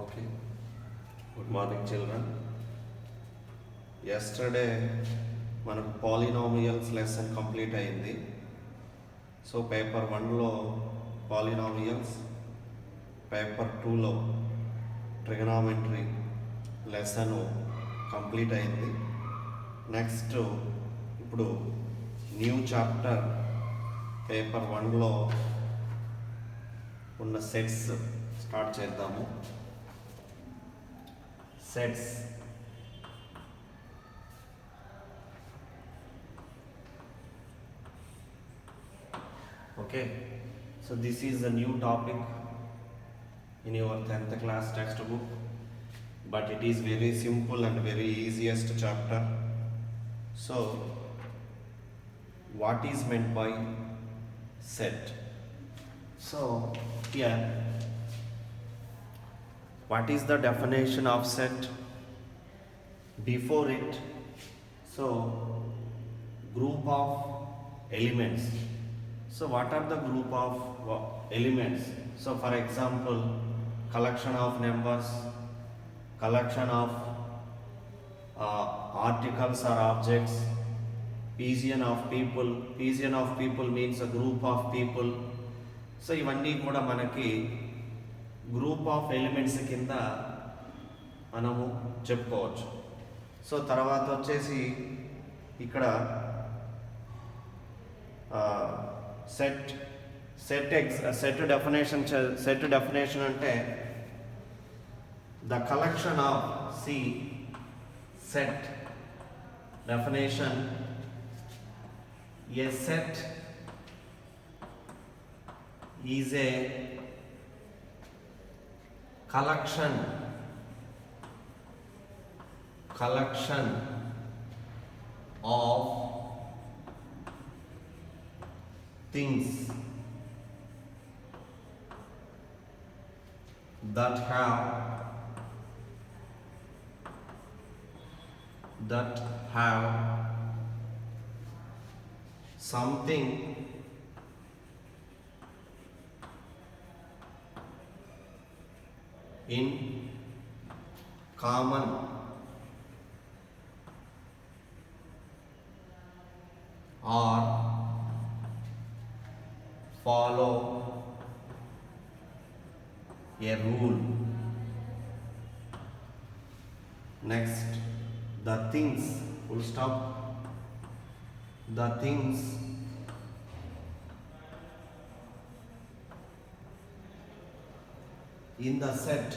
Okay. Good morning, children. Yesterday మనకు polynomials lesson complete అయింది. So paper 1లో polynomials, paper 2లో trigonometry lesson complete అయింది. Next ఇప్పుడు new chapter paper 1లో ఉన్న sets start చేద్దాము. Sets. Okay, so this is a new topic in your 10th class textbook, but it is very simple and very easiest chapter. So what is meant by set? So here, what is the definition of set? Before it, so group of elements. So what are the group of elements? So for example, collection of numbers, collection of articles or objects, pigeon of people. Pigeon of people means a group of people. So ఇవన్నీ కూడా మనకి group of elements కింద మనము చెప్పుకోవచ్చు. So తర్వాత వచ్చేసి ఇక్కడ set definition అంటే the collection of set definition A set is a collection of things that have something in common or follow a rule. Next, the things, full stop, the things in the set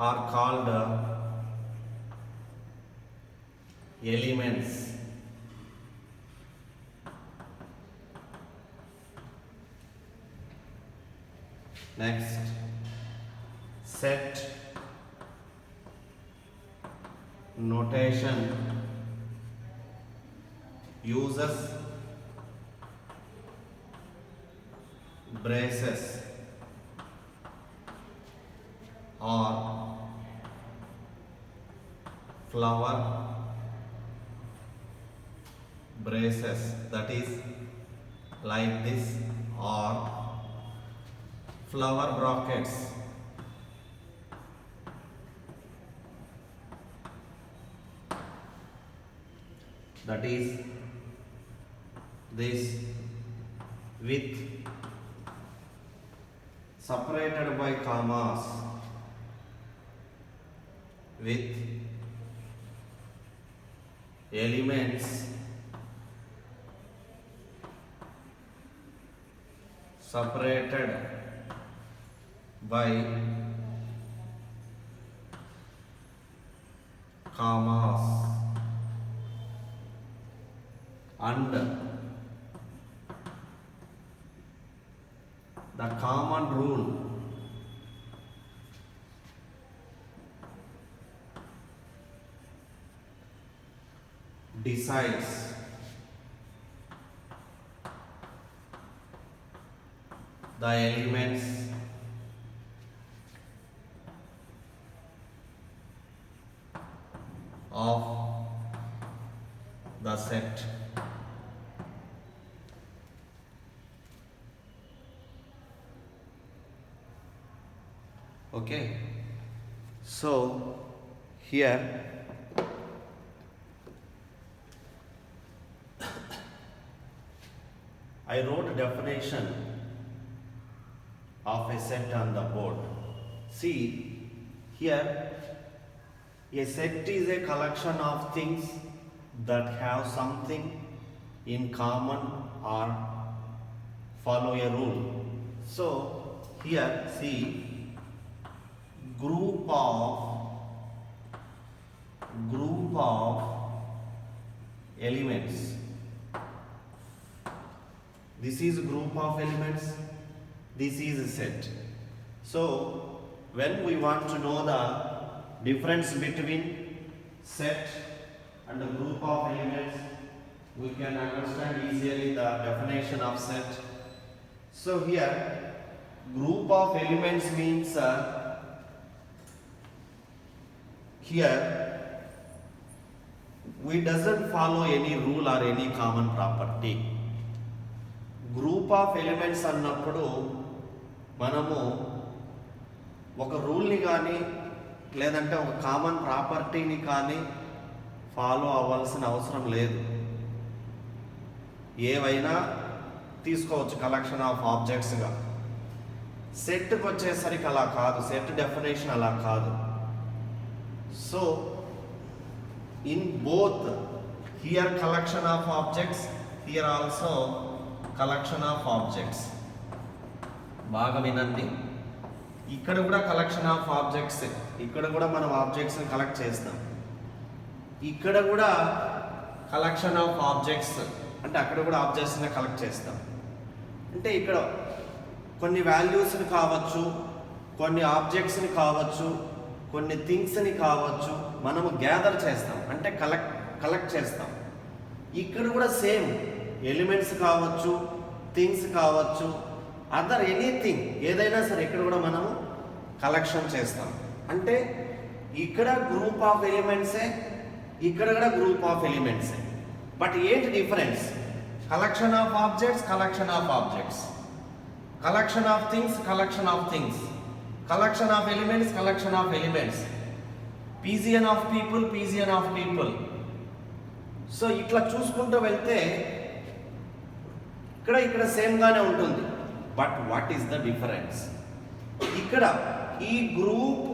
are called elements. Next, set notation uses braces or flower braces, that is like this, or flower brackets. That is this, with separated by commas, with elements separated by commas and the common rule decides the elements of set. Okay, so here I wrote a definition of a set on the board. See, here a set is a collection of things that have something in common or follow a rule. So here see, group of elements. This is a group of elements, this is a set. So when we want to know the difference between set and a group of elements, we can understand easily the definition of set. So here group of elements means here we doesn't follow any rule or any common property. Group of elements అన్నప్పుడు మనము ఒక రూల్ని కానీ లేదంటే ఒక common ప్రాపర్టీని కానీ follow అవ్వాల్సిన అవసరం లేదు. ఏవైనా తీసుకోవచ్చు కలెక్షన్ ఆఫ్ ఆబ్జెక్ట్స్గా. సెట్కి వచ్చేసరికి అలా కాదు, సెట్ డెఫినేషన్ అలా కాదు. So in both here collection of objects, here also collection of objects. బాగా వినండి, ఇక్కడ కూడా కలెక్షన్ ఆఫ్ ఆబ్జెక్ట్స్, ఇక్కడ కూడా మనం ఆబ్జెక్ట్స్ని కలెక్ట్ చేస్తాం. ఇక్కడ కూడా కలెక్షన్ ఆఫ్ ఆబ్జెక్ట్స్ అంటే అక్కడ కూడా ఆబ్జెక్ట్స్ని కలెక్ట్ చేస్తాం. అంటే ఇక్కడ కొన్ని వాల్యూస్ని కావచ్చు, కొన్ని ఆబ్జెక్ట్స్ని కావచ్చు, కొన్ని థింగ్స్ని కావచ్చు, మనము గ్యాదర్ చేస్తాం అంటే కలెక్ట్ చేస్తాం. ఇక్కడ కూడా సేమ్ ఎలిమెంట్స్ కావచ్చు, థింగ్స్ కావచ్చు, అదర్ ఎనీథింగ్ ఏదైనా సరే ఇక్కడ కూడా మనము కలెక్షన్ చేస్తాం. అంటే ఇక్కడ గ్రూప్ ఆఫ్ ఎలిమెంట్సే, ఇక్కడ కూడా గ్రూప్ ఆఫ్ ఎలిమెంట్సే. బట్ ఏంటి difference? Collection of objects, collection of objects, collection of things, collection of things, collection of elements, collection of elements, pigeon of people, pigeon of people. So ఇట్లా చూసుకుంటూ వెళ్తే ఇక్కడ సేమ్గానే ఉంటుంది. But what is the difference? ఇక్కడ ఈ group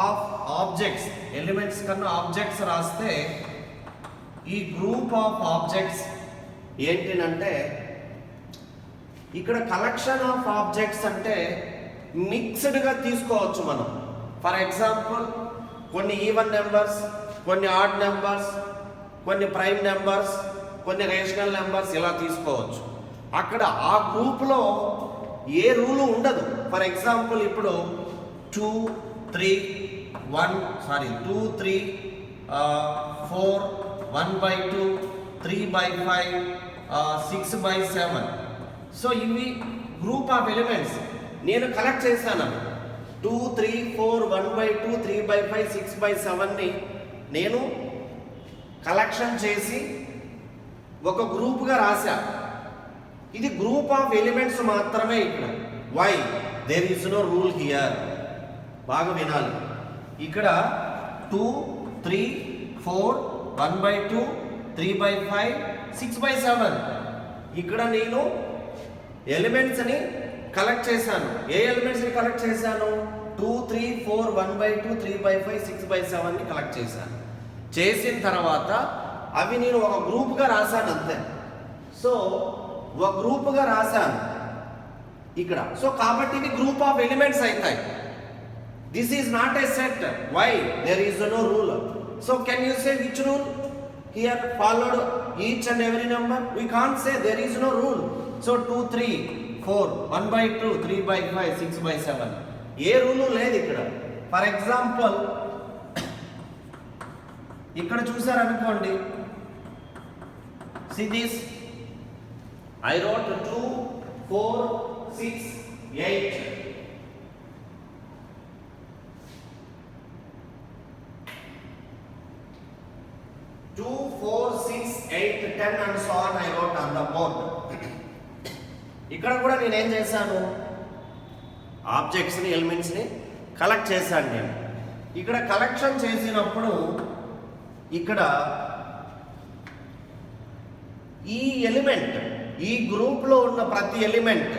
of objects, elements కన్నా objects రాస్తే ఈ గ్రూప్ ఆఫ్ ఆబ్జెక్ట్స్ ఏంటినంటే ఇక్కడ కలెక్షన్ ఆఫ్ ఆబ్జెక్ట్స్ అంటే మిక్స్డ్గా తీసుకోవచ్చు మనం. ఫర్ ఎగ్జాంపుల్ కొన్ని ఈవెన్ నెంబర్స్, కొన్ని ఆడ్ నెంబర్స్, కొన్ని ప్రైమ్ నెంబర్స్, కొన్ని రేషనల్ నెంబర్స్ ఇలా తీసుకోవచ్చు. అక్కడ ఆ గ్రూప్లో ఏ రూలు ఉండదు. ఫర్ ఎగ్జాంపుల్ ఇప్పుడు 2, 3, 4, 1/2, 3/5, 6/7. సో ఇవి గ్రూప్ ఆఫ్ ఎలిమెంట్స్ నేను కలెక్ట్ చేశాను. 2, 3, 4, 1/2, 3/5, 6/7ని నేను కలెక్షన్ చేసి ఒక గ్రూప్గా రాశా. ఇది గ్రూప్ ఆఫ్ ఎలిమెంట్స్ మాత్రమే. ఇక్కడ why there is no rule here. బాగా వినాలి. ఇక్కడ 2, 3, 4, 1/2, 3/5, 6/7 ఇక్కడ నేను ఎలిమెంట్స్ని కలెక్ట్ చేశాను. ఏ ఎలిమెంట్స్ని కలెక్ట్ చేశాను? 2, 3, 4, 1/2, 3/5, 6/7ని కలెక్ట్ చేశాను. చేసిన తర్వాత అవి నేను ఒక గ్రూప్గా రాశాను అంతే. సో ఒక గ్రూప్గా రాశాను ఇక్కడ. సో కాబట్టి ఇవి గ్రూప్ ఆఫ్ ఎలిమెంట్స్ అవుతాయి. This is not a set. Why? There is no rule. So can you say which rule here followed each and every number? We can't say, there is no rule. So 2, 3, 4, 1/2, 3/5, 6/7 ఏ rule లేదు ఇక్కడ. For example ఇక్కడ చూసారనుకోండి, see this, I wrote 2, 4, 6, 8. 2, 4, 6, 10 and so on I wrote on the board. ఇక్కడ కూడా నేను ఏం చేశాను, ఆబ్జెక్ట్స్ని ఎలిమెంట్స్ని collect చేశాను నేను. ఇక్కడ కలెక్షన్ చేసినప్పుడు ఇక్కడ ఈ ఎలిమెంట్, ఈ గ్రూప్లో ఉన్న ప్రతి element,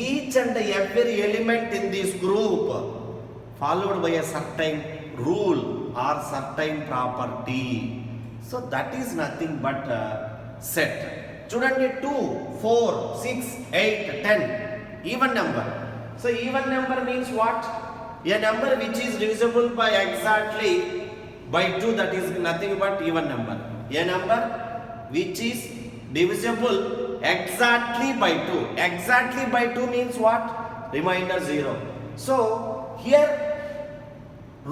each and every element in this group followed by a certain rule or certain property. So that is nothing but set. చూడండి, 2, 4, 6, 8, 10 even number. So even number means what? A number which is divisible by exactly by 2, that is nothing but even number. A number which is divisible exactly by 2. Exactly by 2 means what? Remainder 0. So here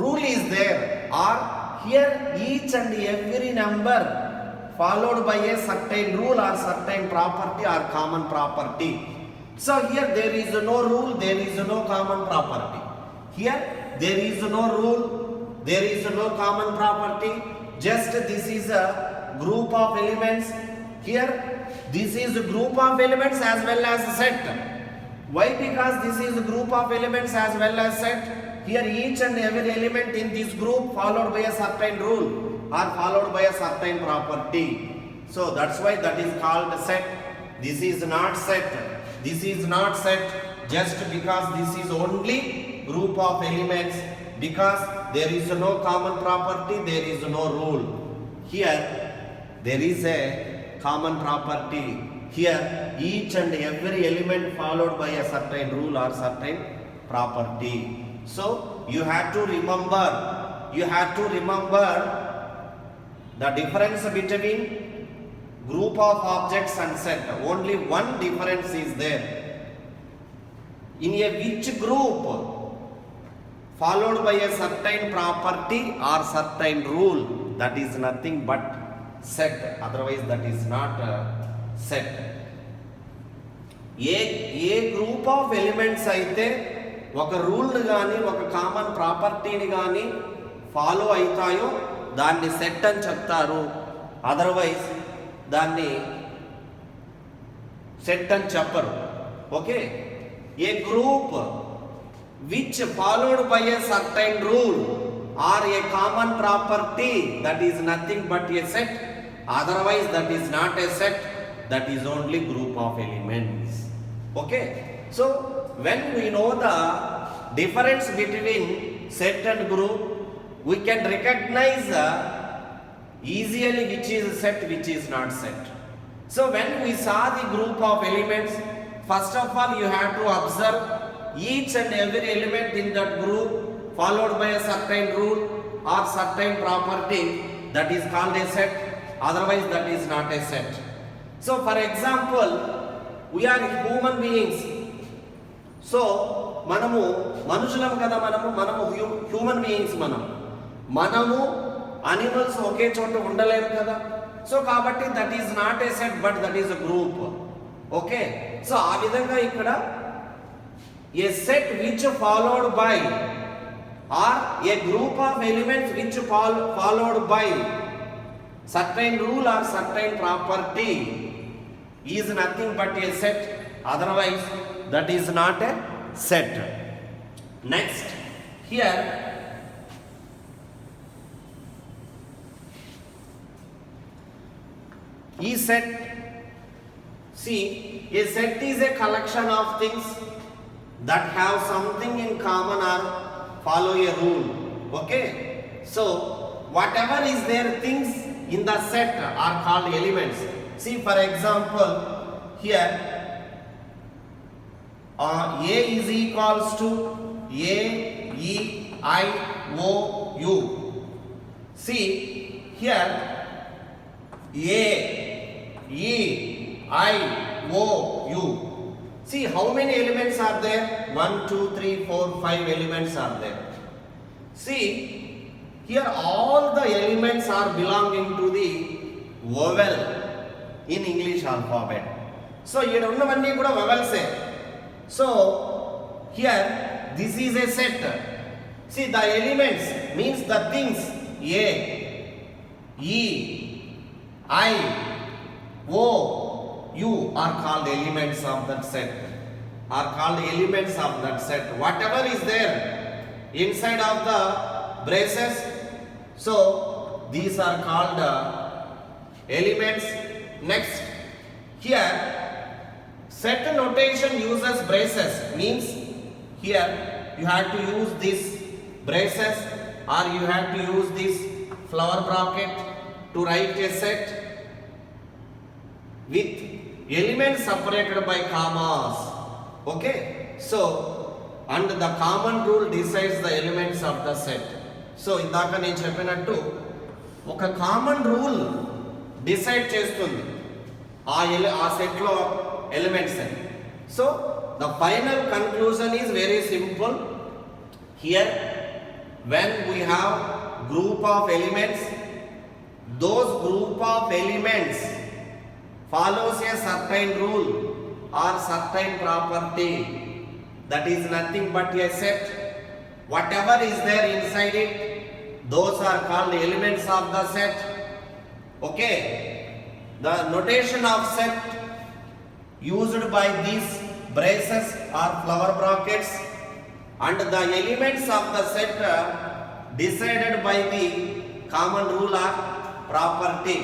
rule is there, or here each and every number followed by a certain rule or certain property or common property. So here there is no rule, there is no common property. Here there is no rule, there is no common property, just this is a group of elements. Here this is a group of elements as well as a set. Why? Because this is a group of elements as well as set. Here each and every element in this group followed by a certain rule or followed by a certain property. So that's why that is called set. This is not set, this is not set, just because this is only group of elements, because there is no common property, there is no rule. Here there is a common property. Here each and every element followed by a certain rule or certain property. So you have to remember the difference between group of objects and set. Only one difference is there. In a which group followed by a certain property or certain rule, that is nothing but set, otherwise that is not a set. A group of elements అయితే ఒక రూల్ని కానీ ఒక common ప్రాపర్టీని కానీ follow అవుతాయో దాన్ని set అని చెప్తారు, అదర్వైజ్ దాన్ని సెట్ అని చెప్పరు. Okay, A group which followed by a certain rule or a common property, that is nothing but a set, otherwise that is not a set, that is only group of elements. Okay, so when we know the difference between set and group, we can recognize easily which is set, which is not set. So when we saw the group of elements, first of all you have to observe each and every element in that group followed by a certain rule or certain property, that is called a set, otherwise that is not a set. So for example, we are human beings. So మనము మనుషులం కదా, మనము human beings, మనము animals ఒకే చోట ఉండలేరు కదా. So కాబట్టి that is not a set but that is a group. Okay, so ఆ విధంగా ఇక్కడ a set which followed by or a group of elements which followed by certain rule or certain property is nothing but a set, otherwise that is not a set. Next, here is set. See, a set is a collection of things that have something in common or follow a rule. Okay, so whatever is there things in the set are called elements. See, for example, here A is equals to A, E, I, O, U. See, here A, E, I, O, U. See how many elements are there? 1, 2, 3, 4, 5 elements are there. See, here all the elements are belonging to the vowel in English alphabet. So here unnavanni kuda vowels. So here this is a set. See, the elements means the things A, E, I, O, U are called elements of that set. Are called elements of that set. Whatever is there inside of the braces, so these are called elements. Next, here set notation uses braces, means here you have to use this braces or you have to use this flower bracket to write a set with elements separated by commas. Okay, so and the common rule decides the elements of the set. So ఇందాక నేను చెప్పినట్టు ఒక common rule decide చేస్తుంది ఆ set లో elements అని. So the final conclusion is very simple. Here when we have group of elements, those group of elements follows a certain rule or certain property, that is nothing but a set. Whatever is there inside it, those are called elements of the set. Okay, the notation of set used by these braces or flower brackets, and the elements of the set decided by the common rule or property.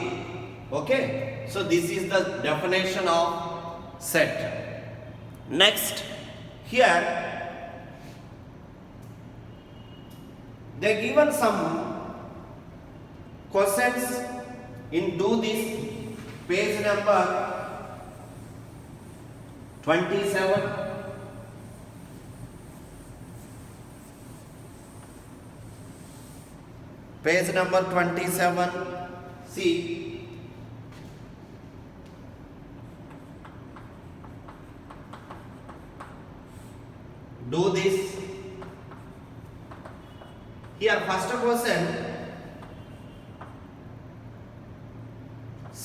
Okay, so this is the definition of set. Next, here they given some questions in do this page number 27. Page number 27. See, do this. Here, first question: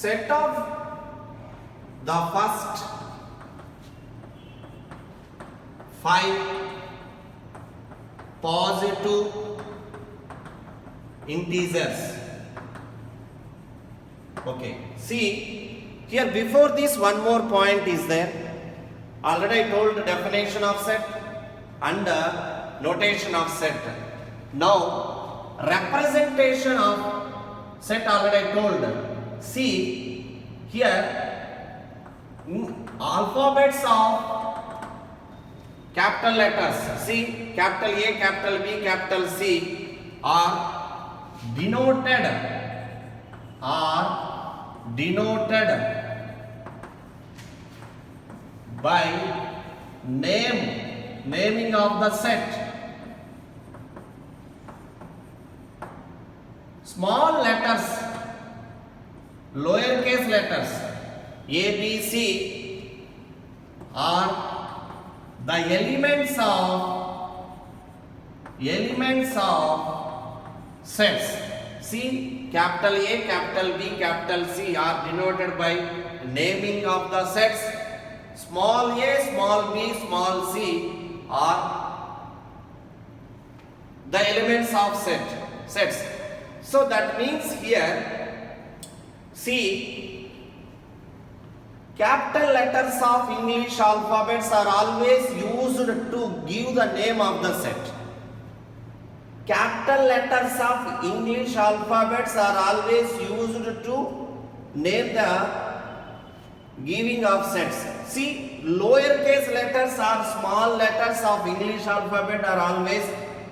set of the first 5 positive integers. Okay, see here, before this one more point is there. Already I told the definition of set and notation of set. Now representation of set already I told. See here, alphabets of capital letters, see capital A, capital B, capital C are denoted by naming of the set. Small letters, lowercase letters A, B, C are the elements of sets. See, capital A, capital B, capital C are denoted by naming of the sets. Small a, small b, small c are the elements of sets. So that means here, see, capital letters of English alphabets are always used to give the name of the set. Capital letters of English alphabets are always used to name the giving of sets. See, lowercase letters or small letters of English alphabet are always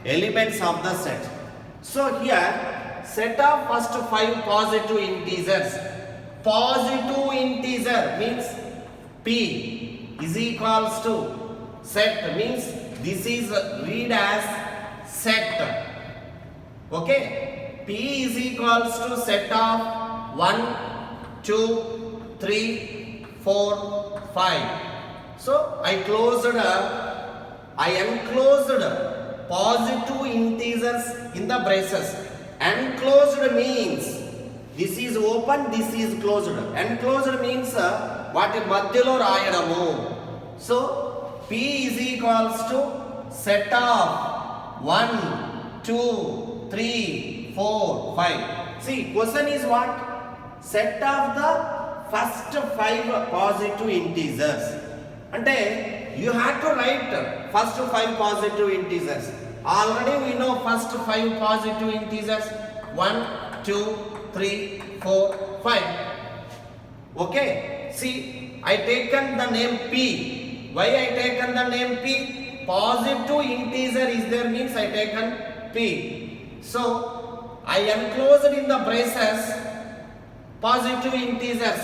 elements of the set. So here, set of first 5 positive integers. Positive integer means P is equals to set, means this is read as set. Okay, P is equals to set of 1, 2, 3, 4, 5. So I enclosed positive integers in the braces. Enclosed means this is open, this is closed. Enclosed means వాటి మధ్యలో రాయడము. So P is equals to set of 1, 2, 3, 4, 5. See, question is what? Set of the first 5 positive integers. అంటే you have to write first 5 positive integers. Already we know first 5 positive integers 1, 2, 3, 4, 5. Okay, see, I taken the name P. Why I taken the name P? Positive integer is there means I taken P. So I enclosed in the braces positive integers.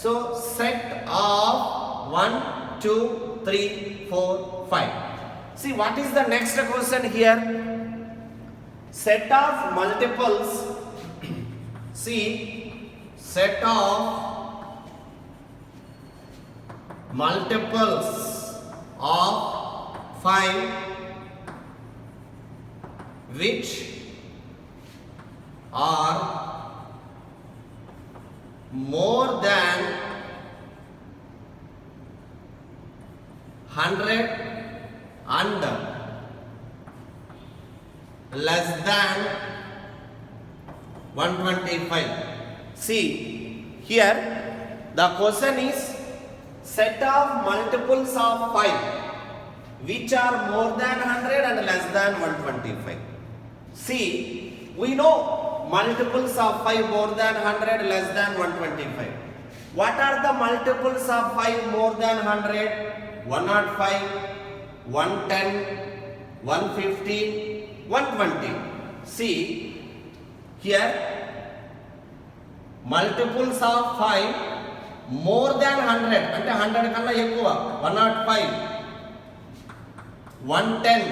So set of 1, 2, 3, 4, 5. See, what is the next question here? Set of multiples. See, set of multiples of 5 which are more than 100 and less than 125. See, here the question is set of multiples of 5 which are more than 100 and less than 125. See, we know multiples of 5 more than 100 less than 125. What are the multiples of 5 more than 100? 105, 110, 115, 120. See, here multiples of 5 more than 100 అంటే 100 కన్నా ఎక్కువ 105, 110,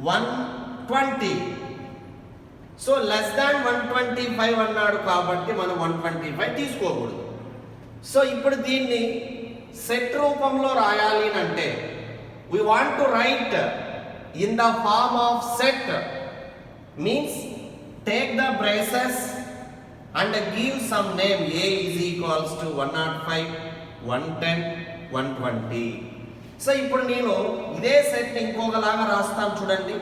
120. So less than 125 అన్నాడు కాబట్టి మనం 125 తీసుకోకూడదు. So ఇప్పుడు దీన్ని set రూపంలో రాయాలి అంటే we want to write in the form of set means take the braces and give some name. A is equals to 105, 110, 120. So ఇప్పుడు నేను ఇదే సెట్ ఇంకొకలాగా రాస్తాను చూడండి.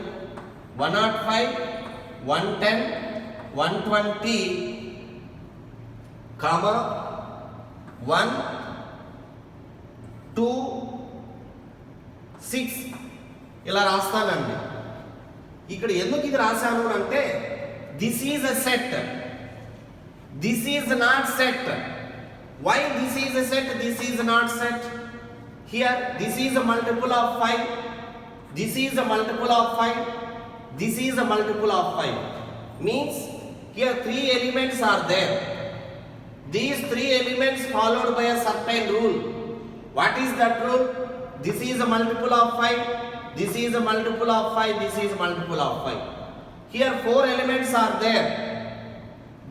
105, 110, 120, 1, 2, 6 ఇలా రాస్తానండి. ఇక్కడ ఎందుకు ఇది రాశాను అంటే this is a set, this is not set. Why this is a set, this is not set? Here this is a multiple of 5, this is a multiple of 5, this is a multiple of 5 means here 3 elements are there. These 3 elements followed by a certain rule. What is that rule? This is a multiple of 5, this is a multiple of 5, this is a multiple of 5. Here 4 elements are there.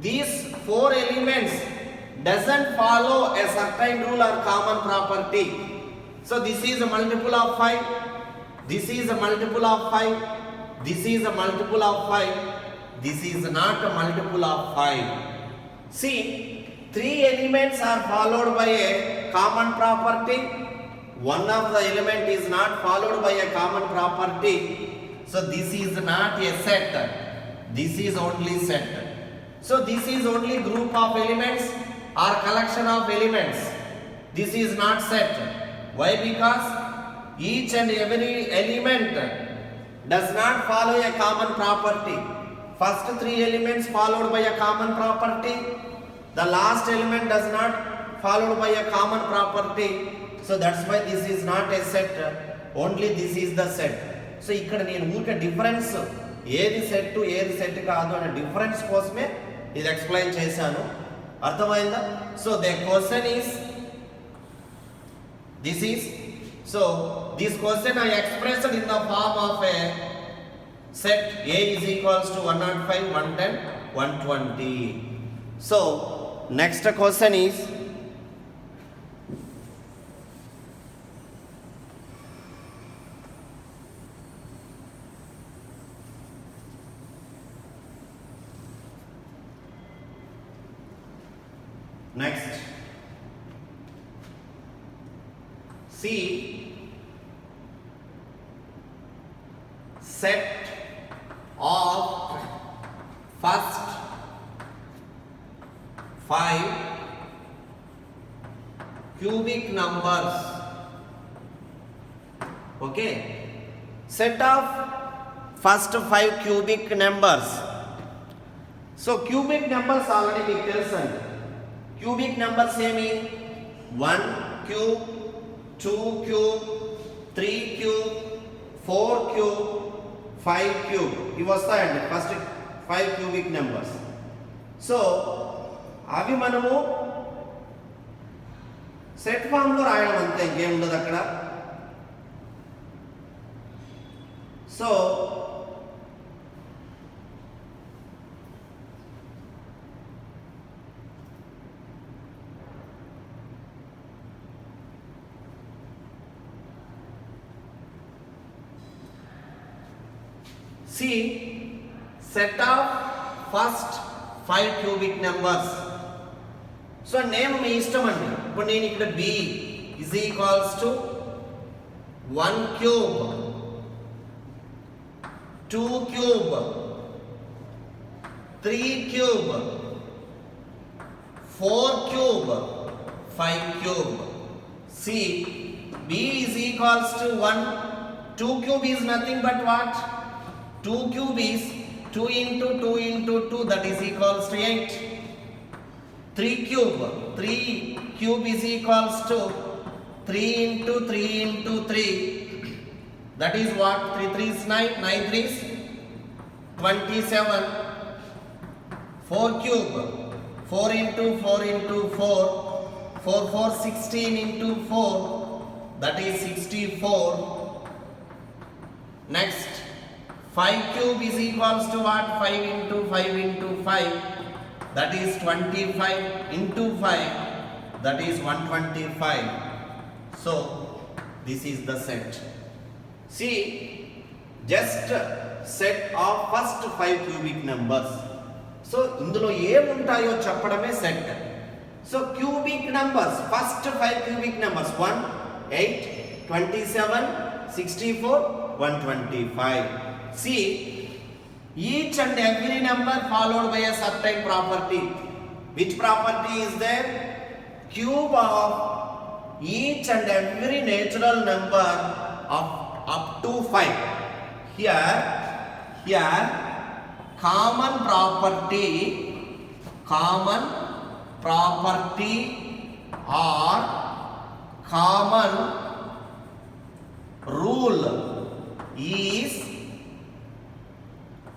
These 4 elements doesn't follow a certain rule or common property. So this is a multiple of 5, this is a multiple of 5, this is a multiple of 5, this is not a multiple of 5. See, 3 elements are followed by a common property. One of the element is not followed by a common property. So this is not a set. This is only set. So this is only group of elements or collection of elements. This is not set. Why? Because each and every element does not follow a common property. First 3 elements followed by a common property. The last element does not followed by a common property. So that's why this is not a set. Only this is the set. So ఇక్కడ నేను ఊరికే difference ఏది set ఏది set కాదు అనే difference కోసమే ఇది explain చేశాను. అర్థమైందా? So the question is this is so this question I expressed in the form of a set A is equals to 105, 110, 120. So next question is next see set of first 5 cubic numbers. Okay, set of first 5 cubic numbers. So cubic numbers already we తెలుసండి. Cubic numbers ఏమి 1 cube, 2 cube, 3 cube, 4 cube, 5 cube. ఇవి వస్తాయండి first 5 cubic numbers. So అవి మనము set ఫామ్లో రాయడం అంతే, ఇంకేం ఉండదు అక్కడ. So see set of first 5 cubic numbers. So name మీ ఇష్టం అండి. ఇప్పుడు నేను ఇక్కడ b is equals to 1 cube, 2 cube, 3 cube, 4 cube, 5 cube. See, b is equals to 1. 2 cube is nothing but what? 2 cube is 2 into 2 into 2, that is equals to 8. 3 cube is equals to 3 into 3 into 3, that is what? 3 3 is 9, 9 3 is 27. 4 cube, 4 into 4 into 4, 4 4 16 into 4, that is 64. Next, 5 cube is equals to what? 5 into 5 into 5, that is 25 into 5, that is 125. So this is the set. See, just set of first 5 cubic numbers. So ఇందులో ఏముంటాయో చెప్పడమే set. So cubic numbers, first 5 cubic numbers 1, 8, 27, 64, 125. See, each and every number followed by a certain property. Which property is there? Cube of each and every natural number of up to 5. Here common property or common rule is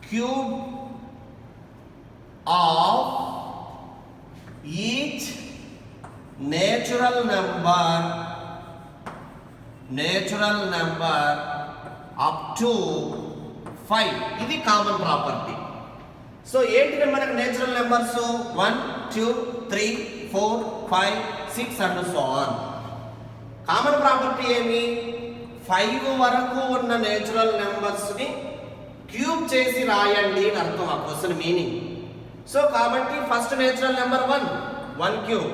cube of each natural number up to 5. ఇది common property. So ఏంటి మనకు natural numbers 1 2 3 4 5 6 and so on. Common property ఏమి? 5 వరకు ఉన్న natural numbers ని cube చేసి రాయండి అని అర్థం ఆ క్వశ్చన్ మీనింగ్. సో కాబట్టి first natural number 1 cube,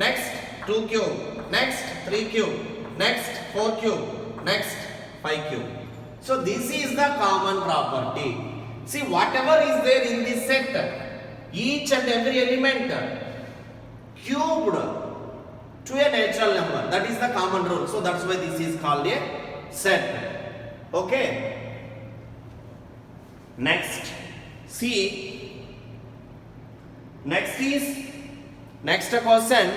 next 2 cube, next 3 cube, next 4 cube, next 5 cube. So this is the common property. See, whatever is there in this set, each and every element cubed to a natural number, that is the common rule. So that's why this is called a set. Okay, next, see, next question.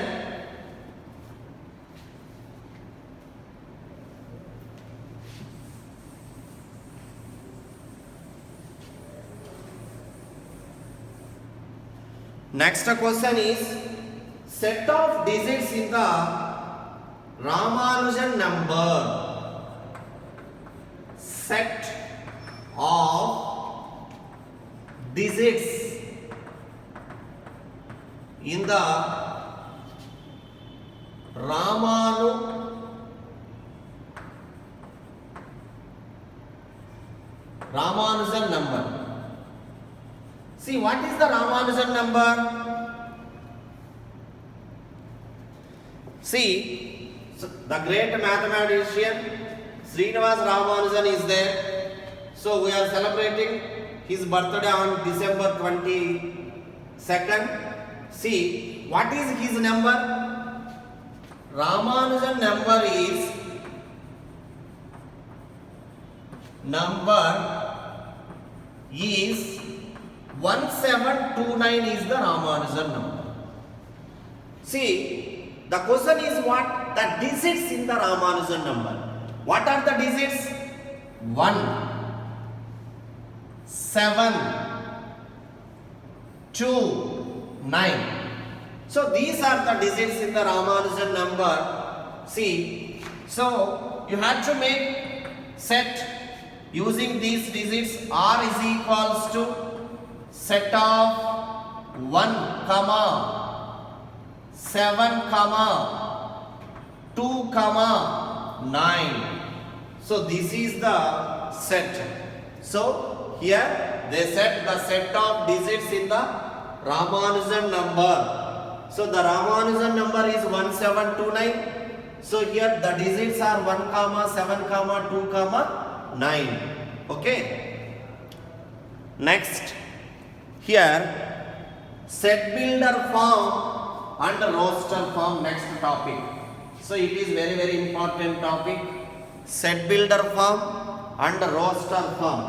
Next question is set of digits in the Ramanujan number. Set of digits in the Ramanujan number. See, what is the Ramanujan number? See, so the great mathematician Srinivas Ramanujan is there. So we are celebrating his birthday on December 22nd. See, what is his number? Ramanujan number is 1729 is the Ramanujan number. See, the question is what? The digits in the Ramanujan number. What are the digits? 1, 7, 2, 9. So these are the digits in the Ramanujan number. See, so you have to make set using these digits. R is equals to set of 1, 7, 2, 9. So this is the set. So here they set the set of digits in the Ramanujan number. So the Ramanujan number is 1729. So here the digits are 1, 7, 2, 9. Okay. Next, here set builder form and roster form. Next topic. So it is very very important topic. Set builder form and roster form.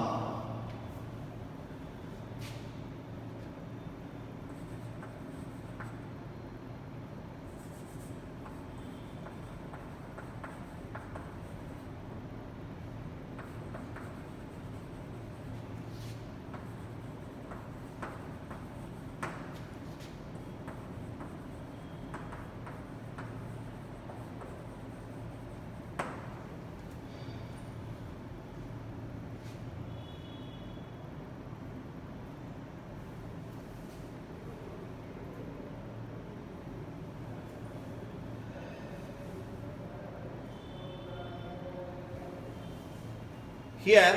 Here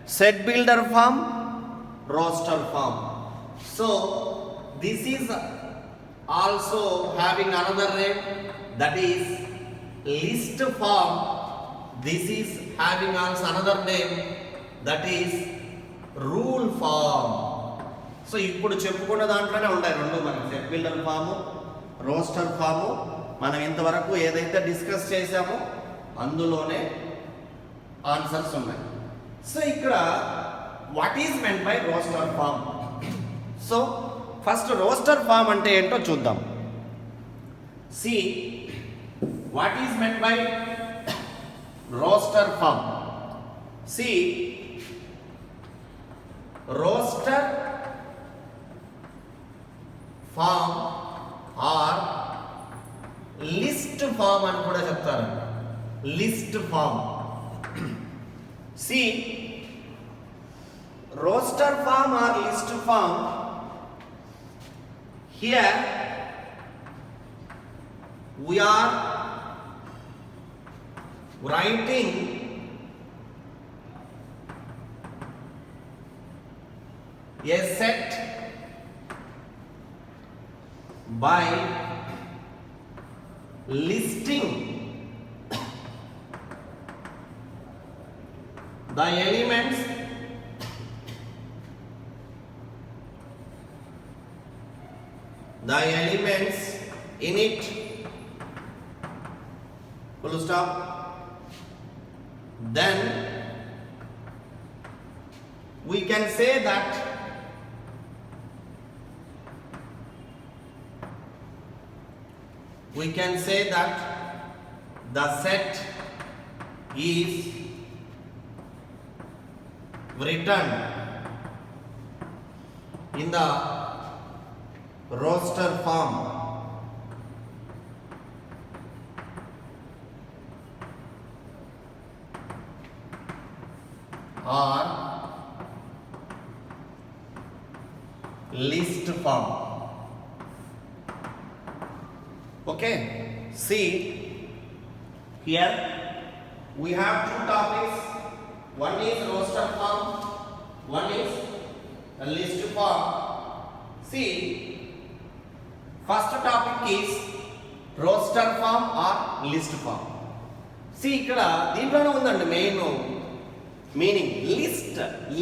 set builder form, roster form. So this is also having another name, that is list form. This is having also another name, that is rule form. So ఇప్పుడు చెప్పుకున్న దాంట్లోనే ఉంటాయి రెండు, మనకి set builder form, roster form. మనం ఇంతవరకు ఏదైతే discuss చేసామో అందులోనే ఆన్సర్స్ ఉన్నాయి. సో ఇక్కడ what is meant by roster form? So first roster form అంటే ఏంటో చూద్దాం. See what is meant by roster form. See roster form or list form అని కూడా చెప్తారు. List form. See, roster form or list form, here we are writing a set by listing the elements in it, full stop. Then we can say that the set is written in the roster form. Or list form. Okay, see here we have two topics. One is roster form, one is a list form. See, first topic is roster form or list form. See, ikkada deeplone undandi main meaning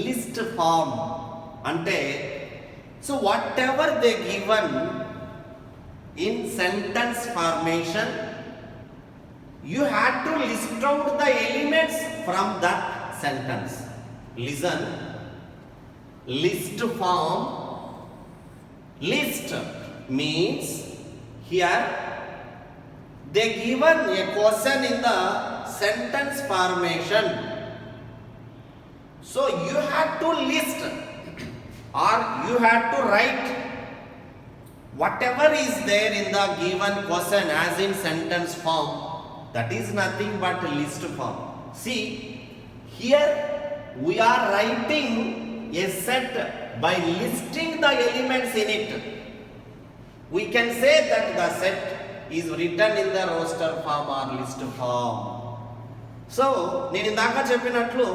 list form ante, so whatever they given in sentence formation, you had to list out the elements from that sentence. Listen, list form. List means here they given a question in the sentence formation. So you had to list or you had to write whatever is there in the given question as in sentence form. That is nothing but list form. See, here we are writing a set by listing the elements in it. We can say that the set is written in the roster form or list form. So, నేను ఇందాక చెప్పినట్లు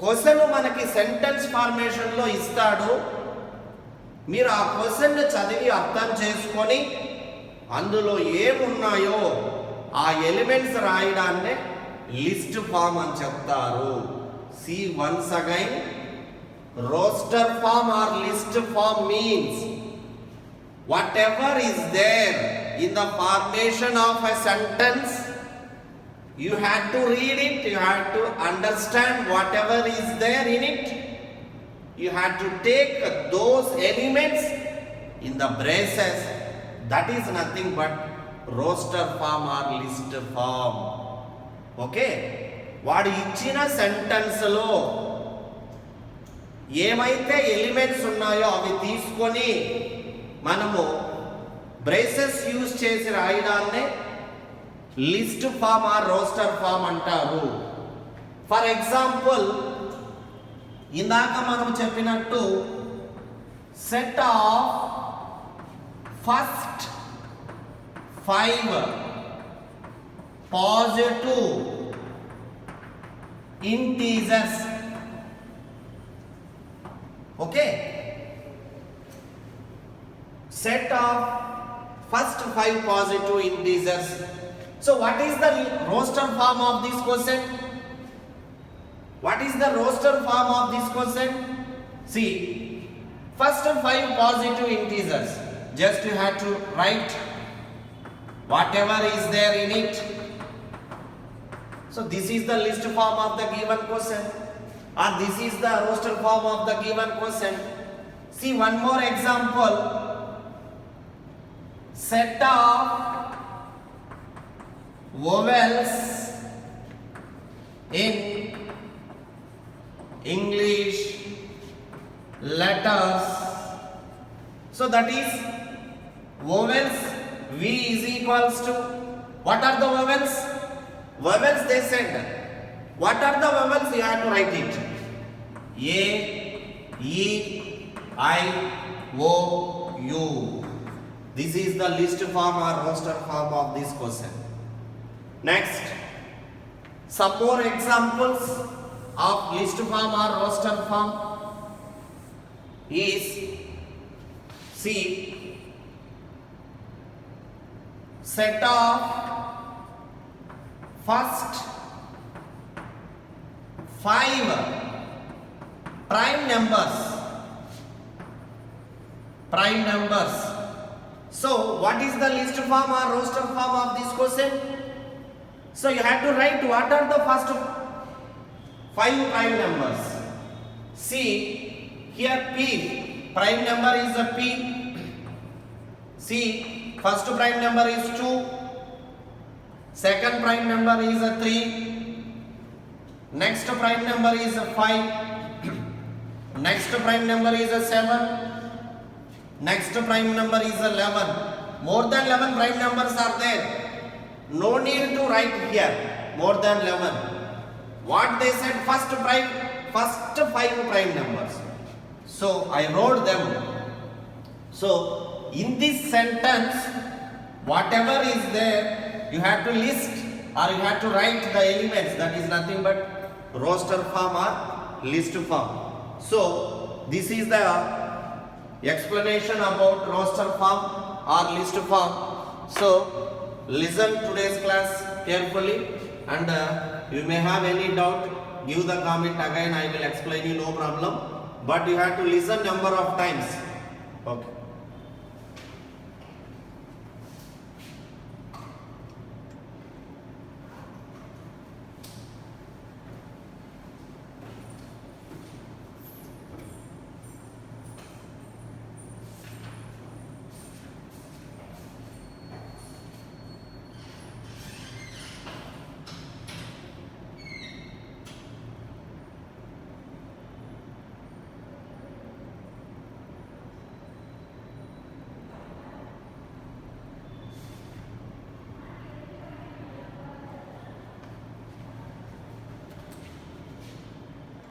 question మనకి sentence ఫార్మేషన్లో ఇస్తాడు. మీరు ఆ question చదివి అర్థం చేసుకొని అందులో ఏమున్నాయో ఆ ఎలిమెంట్స్ రాయడాన్నే లిస్ట్ ఫామ్ అని చెప్తారు. See once again, roster form or list form means whatever is there in the formation of a sentence, you had to read it, you had to understand whatever is there in it. You had to take those elements in the braces. That is nothing but roster form or list form. Okay? వాడు ఇచ్చిన సెంటెన్స్లో ఏమైతే elements ఉన్నాయో అవి తీసుకొని మనము braces use చేసి రాయడాన్నే list form or roster form అంటారు. ఫర్ ఎగ్జాంపుల్, ఇందాక మనం చెప్పినట్టు set of first 5 positive integers. Okay, set of first 5 positive integers. So what is the roster form of this question? What is the roster form of this question? See, first 5 positive integers, just you have to write whatever is there in it. So this is the list form of the given question, or this is the roster form of the given question. See one more example. Set of vowels in English letters. So that is vowels. V is equals to, what are the vowels? Vowels they said. What are the vowels? You have to write it. A, E, I, O, U. This is the list form or roster form of this question. Next, some more examples of list form or roster form is, see, set of first 5 prime numbers. Prime numbers. So, what is the list form or roster form of this question? So, you have to write what are the first 5 prime numbers. See, here P, prime number is a P. See, first prime number is 2. Second prime number is a 3. Next prime number is a 5. Next prime number is a 7. Next prime number is 11. More than 11 prime numbers are there. No need to write here more than 11. What they said, first 5 prime numbers. So I wrote them. So in this sentence, whatever is there, you have to list or you have to write the elements. That is nothing but roster form or list form. So this is the explanation about roster form or list form. So listen today's class carefully, and you may have any doubt, give the comment again, I will explain you, no problem, but you have to listen number of times. Okay.